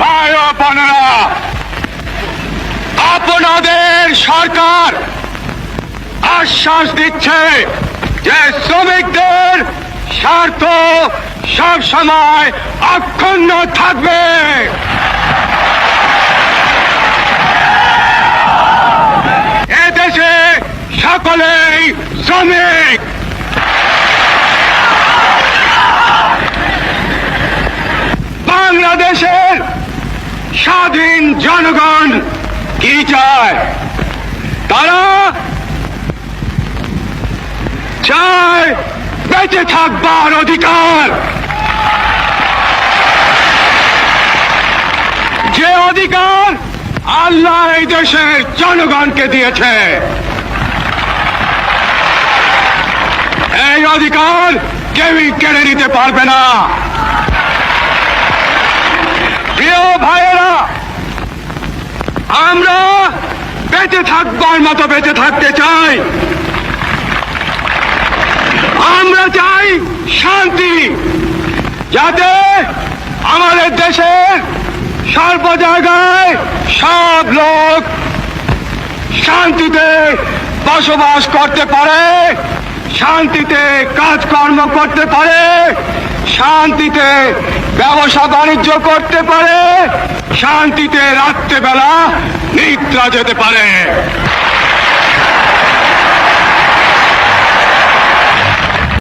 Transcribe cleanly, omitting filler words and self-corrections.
ভাই ও বোনেরা, আপনাদের সরকার আশ্বাস দিচ্ছে যে শ্রমিকদের স্বার্থ সব সময় অক্ষুণ্ণ থাকবে। এদেশে সকলেই শ্রমিক। বাংলাদেশের স্বাধীন জনগণ কি চায়? তারা চায় বেঁচে থাকবার অধিকার, যে অধিকার আল্লাহ এই দেশের জনগণকে দিয়েছে। এই অধিকার কেউই কেড়ে নিতে পারবে না। প্রিয় ভাইয়েরা, আমরা বেঁচে থাকবার মতো বেঁচে থাকতে চাই। আমরা চাই শান্তি, যাতে আমাদের দেশের সর্ব জায়গায় সব লোক শান্তিতে বসবাস করতে পারে, শান্তিতে কাজকর্ম করতে পারে, শান্তিতে ব্যবসা বাণিজ্য করতে পারে, শান্তিতে রাত্রেবেলা নিদ্রা যেতে পারে।